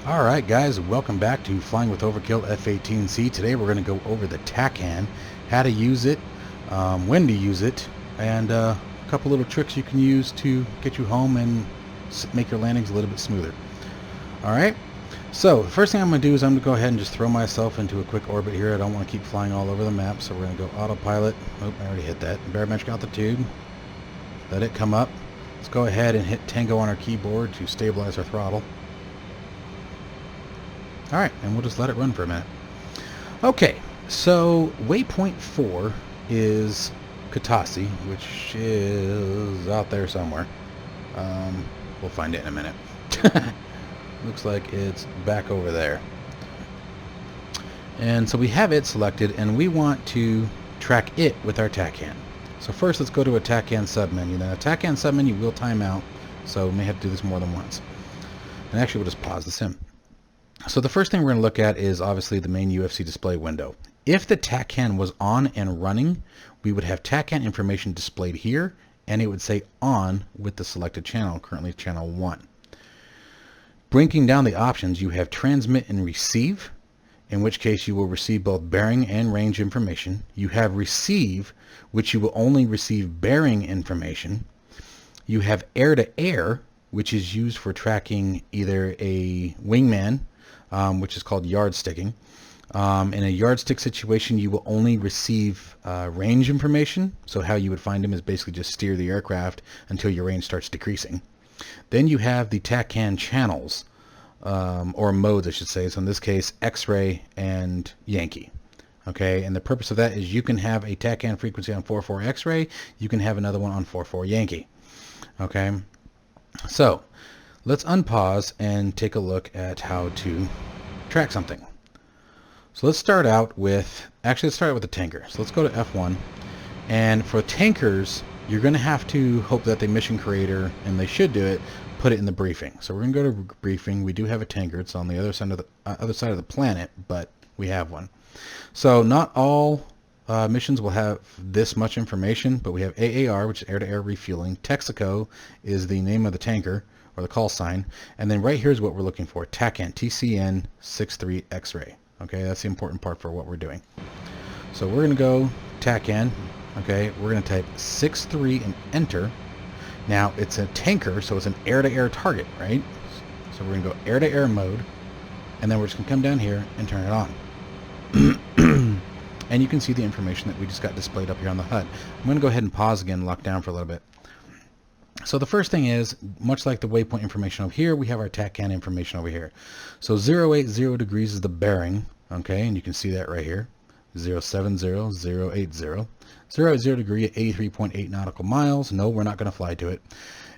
Alright guys, welcome back to Flying with Overkill F-18C. Today we're going to go over the TACAN, how to use it, when to use it, and a couple little tricks you can use to get you home and make your landings a little bit smoother. Alright, so the first thing I'm going to do is I'm going to go ahead and just throw myself into a quick orbit here. I don't want to keep flying all over the map, so we're going to go autopilot. Oh, I already hit that. Barometric altitude. Let it come up. Let's go ahead and hit Tango on our keyboard to stabilize our throttle. Alright, and we'll just let it run for a minute. Okay, so waypoint 4 is Katasi, which is out there somewhere. We'll find it in a minute. Looks like it's back over there. And so we have it selected, and we want to track it with our TACAN. So first let's go to a TACAN submenu. Now a TACAN submenu will time out, so we may have to do this more than once. And actually we'll just pause the sim. So the first thing we're going to look at is obviously the main UFC display window. If the TACAN was on and running, we would have TACAN information displayed here, and it would say on with the selected channel, currently channel 1. Breaking down the options, you have transmit and receive, in which case you will receive both bearing and range information. You have receive, which you will only receive bearing information. You have air-to-air, which is used for tracking either a wingman, which is called yardsticking. In a yardstick situation, you will only receive range information. So how you would find them is basically just steer the aircraft until your range starts decreasing. Then you have the TACAN channels, or modes I should say. So in this case, X-ray and Yankee. Okay, and the purpose of that is you can have a TACAN frequency on 44 X-ray, you can have another one on 44 Yankee. Okay, so let's unpause and take a look at how to track something. So let's start out with, let's start with the tanker. So let's go to F1, and for tankers you're going to have to hope that the mission creator, and they should do it, put it in the briefing. So we're going to go to briefing. We do have a tanker. It's on the other side of the planet, but we have one. So not all missions will have this much information, but we have AAR, which is air-to-air refueling. Texaco is the name of the tanker, or the call sign, and then right here is what we're looking for, TACAN, TCN 63 X-ray. Okay, that's the important part for what we're doing. So we're going to go TACAN. Okay, we're going to type 63 and enter. Now it's a tanker, so it's an air-to-air target, right? So we're going to go air-to-air mode, and then we're just going to come down here and turn it on. And you can see the information that we just got displayed up here on the HUD. I'm going to go ahead and pause again and lock down for a little bit. So the first thing is, much like the waypoint information over here, we have our TACAN information over here. So 080 degrees is the bearing, okay, and you can see that right here. 070, 080. 080 degree at 83.8 nautical miles. No, we're not going to fly to it.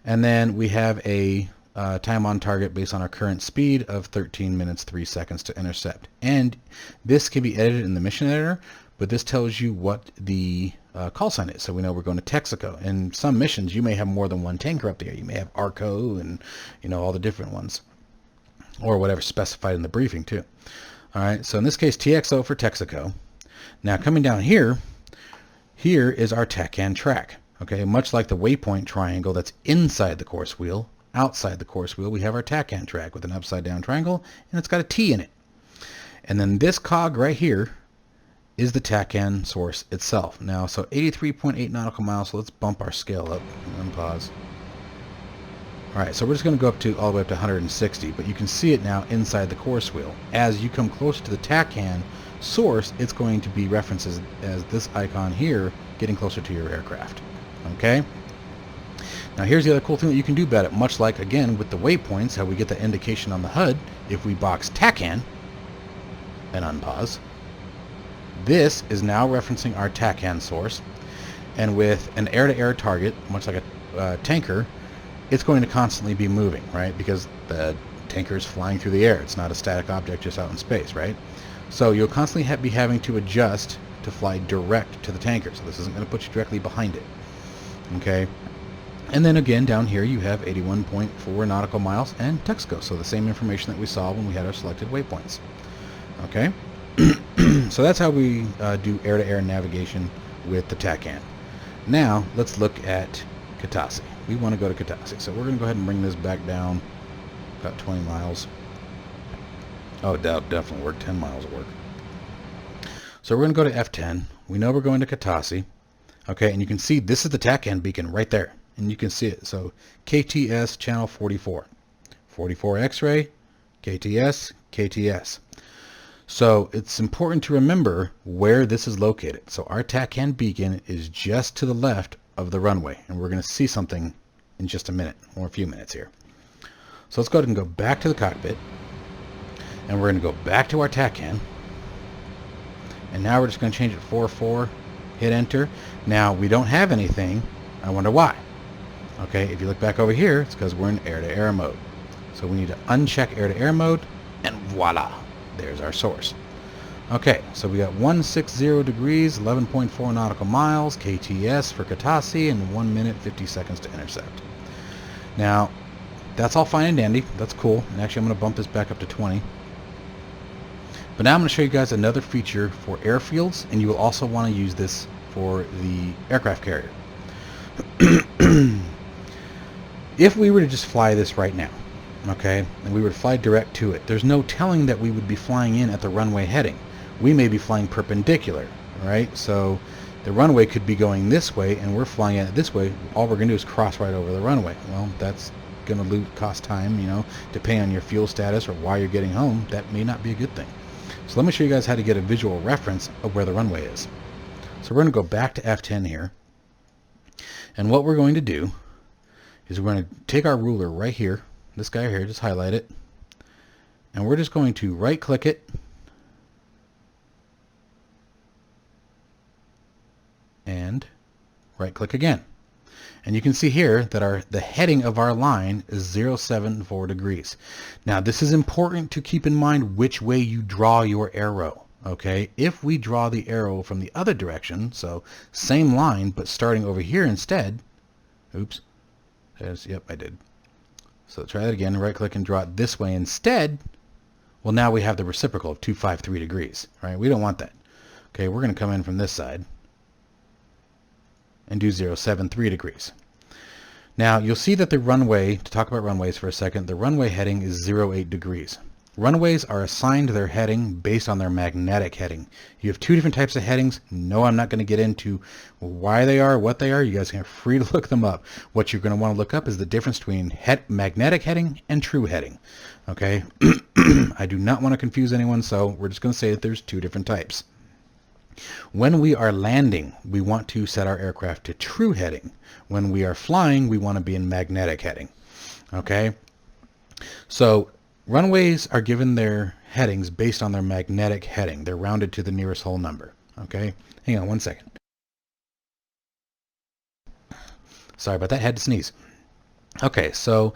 And then we have a time on target based on our current speed of 13 minutes 3 seconds to intercept. And this can be edited in the mission editor, but this tells you what the call sign is, so we know we're going to Texaco. In some missions you may have more than one tanker up there. You may have Arco and all the different ones, or whatever specified in the briefing too. Alright, so in this case TXO for Texaco. Now coming down here is our TACAN track. Okay, much like the waypoint triangle that's inside the course wheel, outside the course wheel we have our TACAN track with an upside down triangle, and it's got a T in it. And then this cog right here is the TACAN source itself. Now, so 83.8 nautical miles, so let's bump our scale up and pause. Alright, so we're just going to go up to all the way up to 160, but you can see it now inside the course wheel. As you come closer to the TACAN source, it's going to be referenced as this icon here, getting closer to your aircraft. Okay? Now here's the other cool thing that you can do about it, much like, again, with the waypoints, how we get the indication on the HUD. If we box TACAN and unpause, this is now referencing our TACAN source, and with an air-to-air target, much like a tanker, it's going to constantly be moving, right? Because the tanker is flying through the air. It's not a static object just out in space, right? So you'll constantly be having to adjust to fly direct to the tanker. So this isn't going to put you directly behind it. Okay? And then again, down here you have 81.4 nautical miles and Texaco. So the same information that we saw when we had our selected waypoints. Okay? So that's how we do air-to-air navigation with the TACAN. Now let's look at Katasi. We want to go to Katasi, so we're going to go ahead and bring this back down about 20 miles. Oh, that'll definitely work. 10 miles will work. So we're going to go to F10. We know we're going to Katasi. Okay, and you can see this is the TACAN beacon right there. And you can see it. So KTS channel 44. 44 X-ray, KTS, KTS. So it's important to remember where this is located. So our TACAN beacon is just to the left of the runway. And we're going to see something in just a minute, or a few minutes here. So let's go ahead and go back to the cockpit. And we're going to go back to our TACAN. And now we're just going to change it 4-4, hit enter. Now we don't have anything. I wonder why. Okay, if you look back over here, it's because we're in air-to-air mode. So we need to uncheck air-to-air mode, and voila, there's our source. Okay, so we got 160 degrees, 11.4 nautical miles, KTS for Katasi, and 1 minute 50 seconds to intercept. Now, that's all fine and dandy. That's cool. And actually, I'm going to bump this back up to 20. But now I'm going to show you guys another feature for airfields, and you will also want to use this for the aircraft carrier. If we were to just fly this right now, okay, and we would fly direct to it, there's no telling that we would be flying in at the runway heading. We may be flying perpendicular, right? So the runway could be going this way, and we're flying it this way. All we're going to do is cross right over the runway. Well, that's going to cost time, you know, depending on your fuel status or why you're getting home. That may not be a good thing. So let me show you guys how to get a visual reference of where the runway is. So we're going to go back to F10 here. And what we're going to do is we're going to take our ruler right here, this guy here, just highlight it. And we're just going to right click it. And right click again. And you can see here that the heading of our line is 074 degrees. Now this is important to keep in mind which way you draw your arrow. Okay, if we draw the arrow from the other direction, so same line but starting over here instead, oops, yep, I did. So try that again, right click and draw it this way instead. Well, now we have the reciprocal of 253 degrees, right? We don't want that. Okay, we're going to come in from this side and do 073 degrees. Now you'll see that the runway, to talk about runways for a second, the runway heading is 08 degrees. Runways are assigned their heading based on their magnetic heading. You have two different types of headings. No, I'm not going to get into why they are, what they are. You guys are free to look them up. What you're going to want to look up is the difference between magnetic heading and true heading. Okay, I do not want to confuse anyone, so we're just going to say that there's two different types. When we are landing, we want to set our aircraft to true heading. When we are flying, we want to be in magnetic heading. Okay, so runways are given their headings based on their magnetic heading. They're rounded to the nearest whole number. Okay, hang on one second. Sorry about that, had to sneeze. Okay, so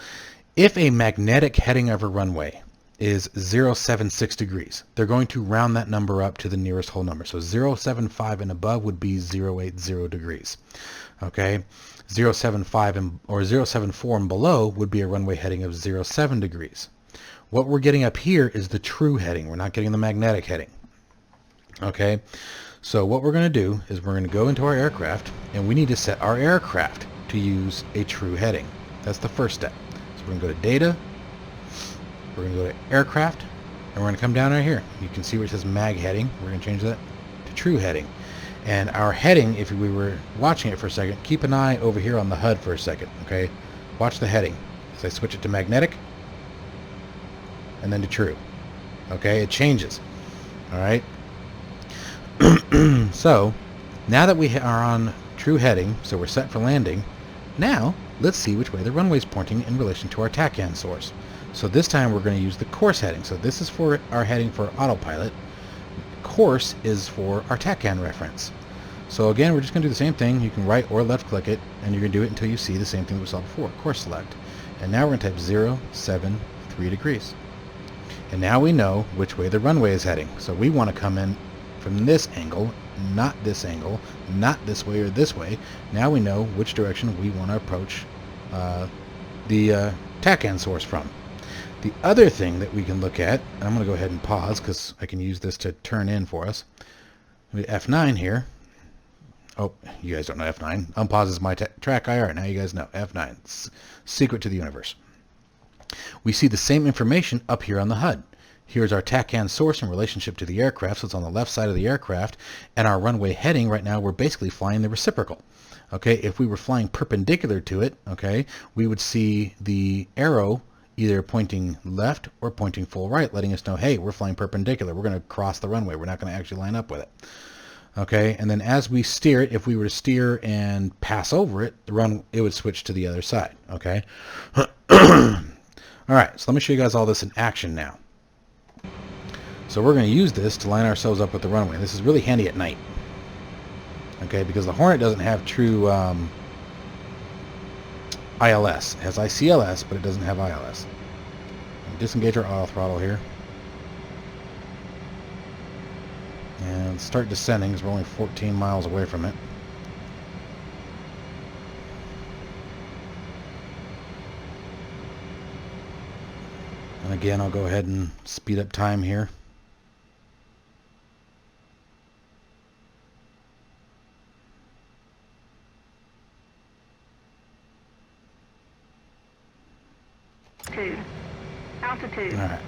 if a magnetic heading of a runway is 076 degrees, they're going to round that number up to the nearest whole number. So 075 and above would be 080 degrees. Okay, 075 or 074 and below would be a runway heading of 07 degrees. What we're getting up here is the true heading. We're not getting the magnetic heading. Okay, so what we're going to do is we're going to go into our aircraft, and we need to set our aircraft to use a true heading. That's the first step. So we're going to go to Data, we're going to go to Aircraft, and we're going to come down right here. You can see where it says mag heading. We're going to change that to true heading. And our heading, if we were watching it for a second, keep an eye over here on the HUD for a second. Okay, watch the heading. As I switch it to magnetic, and then to true. Okay, it changes. All right. So now that we are on true heading, so we're set for landing, now let's see which way the runway is pointing in relation to our TACAN source. So this time we're going to use the course heading. So this is for our heading for autopilot. Course is for our TACAN reference. So again, we're just going to do the same thing. You can right or left click it, and you're going to do it until you see the same thing that we saw before, course select. And now we're going to type 073 degrees. And now we know which way the runway is heading. So we want to come in from this angle, not this angle, not this way or this way. Now we know which direction we want to approach the TACAN source from. The other thing that we can look at, and I'm going to go ahead and pause because I can use this to turn in for us. F9 here. Oh, you guys don't know F9. Unpause is my track IR. Now you guys know F9. It's secret to the universe. We see the same information up here on the HUD. Here's our TACAN source in relationship to the aircraft, so it's on the left side of the aircraft, and our runway heading right now, we're basically flying the reciprocal. Okay, if we were flying perpendicular to it, okay, we would see the arrow either pointing left or pointing full right, letting us know, hey, we're flying perpendicular. We're going to cross the runway. We're not going to actually line up with it. Okay, and then as we steer it, if we were to steer and pass over it, it would switch to the other side. Okay. All right, so let me show you guys all this in action now. So we're going to use this to line ourselves up with the runway. This is really handy at night. Okay, because the Hornet doesn't have true ILS. It has ICLS, but it doesn't have ILS. Disengage our auto throttle here. And start descending because we're only 14 miles away from it. And again, I'll go ahead and speed up time here. Altitude. All right.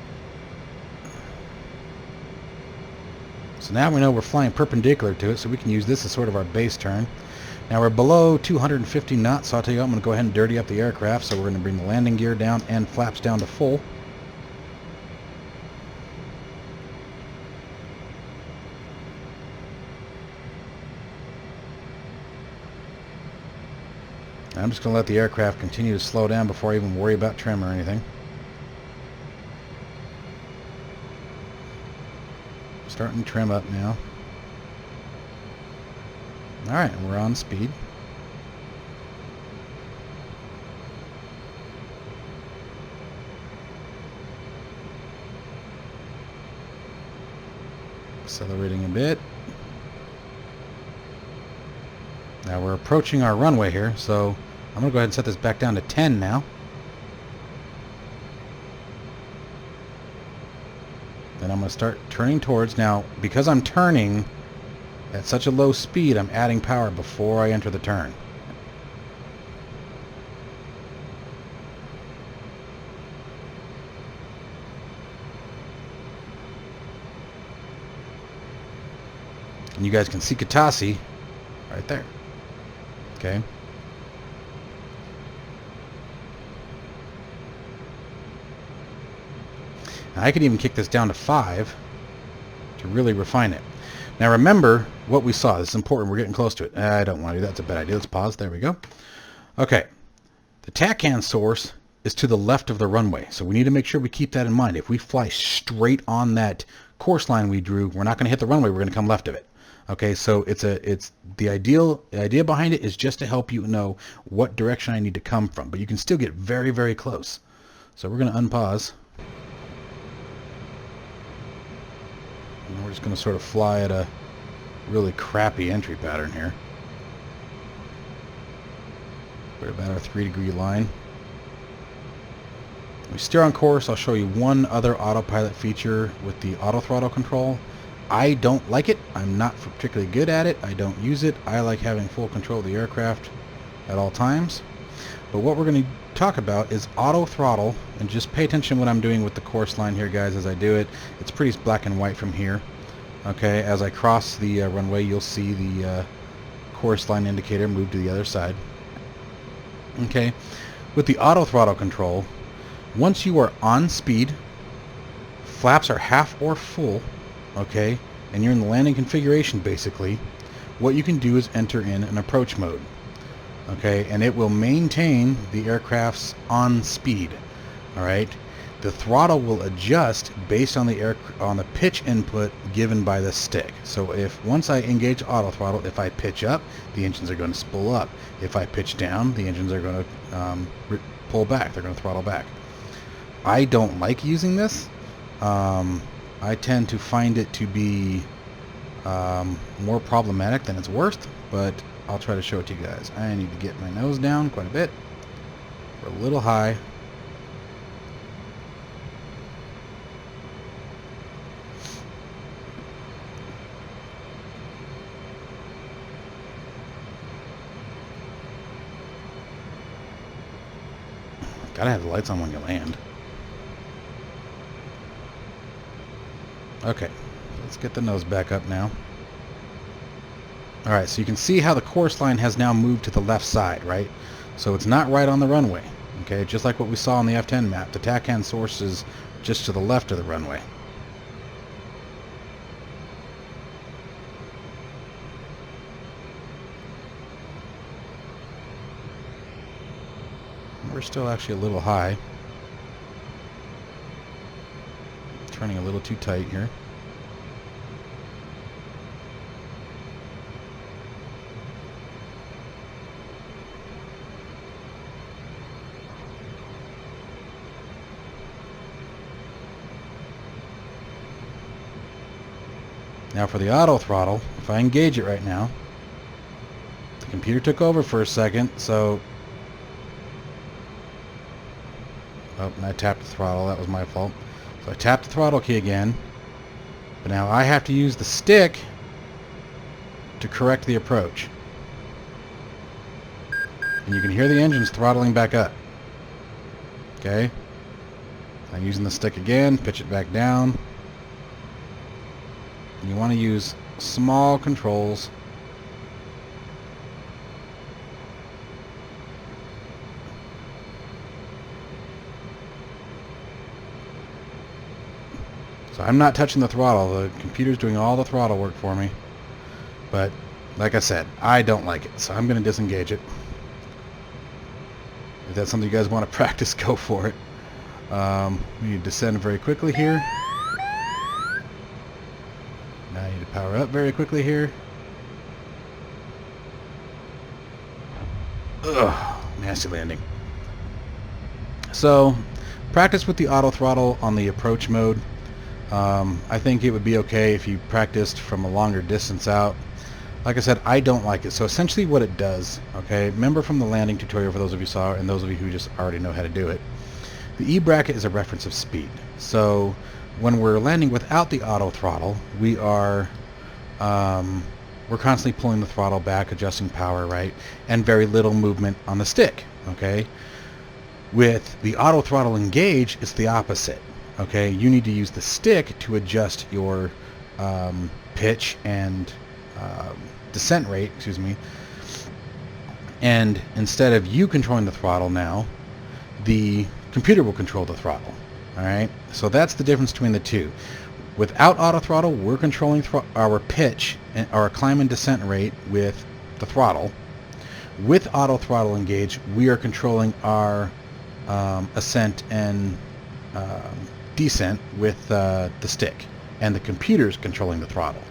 So now we know we're flying perpendicular to it, so we can use this as sort of our base turn. Now we're below 250 knots, so I'll tell you what, I'm going to go ahead and dirty up the aircraft. So we're going to bring the landing gear down and flaps down to full. I'm just going to let the aircraft continue to slow down before I even worry about trim or anything. Starting to trim up now. Alright, we're on speed. Accelerating a bit. Now we're approaching our runway here, so I'm going to go ahead and set this back down to 10 now. Then I'm going to start turning towards. Now, because I'm turning at such a low speed, I'm adding power before I enter the turn. And you guys can see Katasi right there. Okay. Now I could even kick this down to 5 to really refine it. Now remember what we saw. This is important. We're getting close to it. I don't want to do that. That's a bad idea. Let's pause. There we go. Okay. The TACAN source is to the left of the runway. So we need to make sure we keep that in mind. If we fly straight on that course line we drew, we're not going to hit the runway. We're going to come left of it. Okay, so it's the idea behind it is just to help you know what direction I need to come from, but you can still get very, very close. So we're going to unpause. And we're just going to sort of fly at a really crappy entry pattern here. We're about our 3-degree line. We steer on course. I'll show you one other autopilot feature with the auto throttle control. I don't like it. I'm not particularly good at it. I don't use it. I like having full control of the aircraft at all times. But what we're going to talk about is auto throttle, and just pay attention to what I'm doing with the course line here, guys, as I do it. It's pretty black and white from here. Okay, as I cross the runway, you'll see the course line indicator move to the other side. Okay, with the auto throttle control, once you are on speed, flaps are half or full, okay, and you're in the landing configuration basically, what you can do is enter in an approach mode, okay, and it will maintain the aircraft's on speed. All right, the throttle will adjust based on the pitch input given by the stick. So if once I engage auto throttle, if I pitch up, the engines are going to spool up. If I pitch down, the engines are going to pull back. They're going to throttle back. I don't like using this. I tend to find it to be more problematic than it's worth, but I'll try to show it to you guys. I need to get my nose down quite a bit. We're a little high. Gotta have the lights on when you land. Okay, let's get the nose back up now. Alright, so you can see how the course line has now moved to the left side, right? So it's not right on the runway. Okay, just like what we saw on the F10 map. The TACAN source is just to the left of the runway. We're still actually a little high. Turning a little too tight here. Now for the auto throttle, if I engage it right now, the computer took over for a second, so... Oh, and I tapped the throttle, that was my fault. So I tapped the throttle key again, but now I have to use the stick to correct the approach. And you can hear the engines throttling back up. Okay? I'm using the stick again, pitch it back down. And you want to use small controls. So I'm not touching the throttle. The computer's doing all the throttle work for me. But, like I said, I don't like it. So I'm going to disengage it. If that's something you guys want to practice, go for it. We need to descend very quickly here. Now I need to power up very quickly here. Ugh, nasty landing. So, practice with the auto throttle on the approach mode. I think it would be okay if you practiced from a longer distance out. Like I said, I don't like it. So essentially what it does, okay, remember from the landing tutorial for those of you who saw it and those of you who just already know how to do it, the E bracket is a reference of speed. So when we're landing without the auto throttle, we are we're constantly pulling the throttle back, adjusting power, right, and very little movement on the stick. Okay, with the auto throttle engage, it's the opposite. Okay, you need to use the stick to adjust your pitch and descent rate, excuse me, and instead of you controlling the throttle now, the computer will control the throttle. Alright, so that's the difference between the two. Without auto throttle, we're controlling our pitch and our climb and descent rate with the throttle. With auto throttle engage, we are controlling our ascent and descent with the stick, and the computer's controlling the throttle.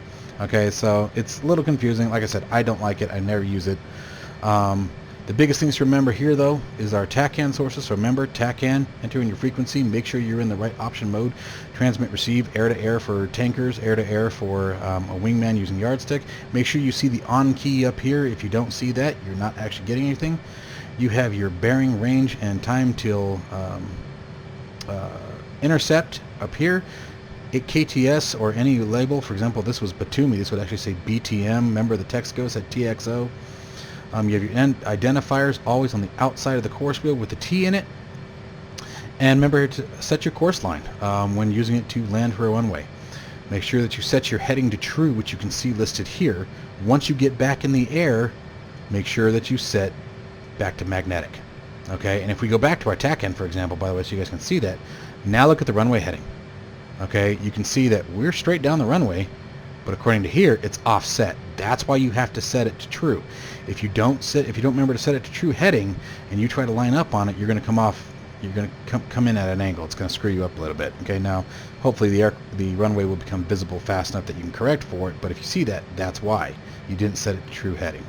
Okay, so it's a little confusing. Like I said, I don't like it. I never use it. The biggest things to remember here, though, is our TACAN sources. So remember, TACAN, enter in your frequency, make sure you're in the right option mode. Transmit, receive, air-to-air for tankers, air-to-air for a wingman using yardstick. Make sure you see the on key up here. If you don't see that, you're not actually getting anything. You have your bearing, range, and time till intercept up here. KTS or any label, for example, this was Batumi, this would actually say BTM. Remember the text goes at TXO. You have your identifiers always on the outside of the course wheel with the T in it. And remember to set your course line when using it to land for a one-way. Make sure that you set your heading to true, which you can see listed here. Once you get back in the air, make sure that you set back to magnetic. Okay, and if we go back to our TACAN, for example, by the way, so you guys can see that, now look at the runway heading. Okay, you can see that we're straight down the runway, but according to here, it's offset. That's why you have to set it to true. If you don't remember to set it to true heading, and you try to line up on it, you're going to come off. You're going to come in at an angle. It's going to screw you up a little bit. Okay, now hopefully the runway will become visible fast enough that you can correct for it. But if you see that, that's why you didn't set it to true heading.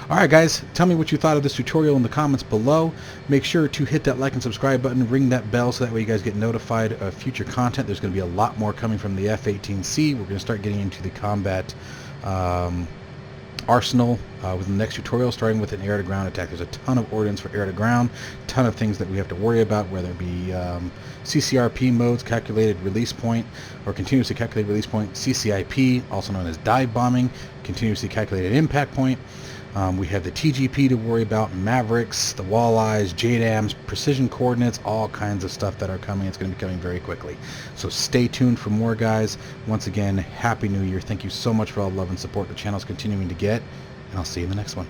Alright guys, tell me what you thought of this tutorial in the comments below. Make sure to hit that like and subscribe button, ring that bell so that way you guys get notified of future content. There's going to be a lot more coming from the F-18C. We're going to start getting into the combat arsenal with the next tutorial, starting with an air-to-ground attack. There's a ton of ordnance for air-to-ground, ton of things that we have to worry about, whether it be CCRP modes, calculated release point, or continuously calculated release point, CCIP, also known as dive bombing, continuously calculated impact point. We have the TGP to worry about, Mavericks, the walleyes, JDAMs, precision coordinates, all kinds of stuff that are coming. It's going to be coming very quickly. So stay tuned for more, guys. Once again, Happy New Year. Thank you so much for all the love and support the channel's continuing to get, and I'll see you in the next one.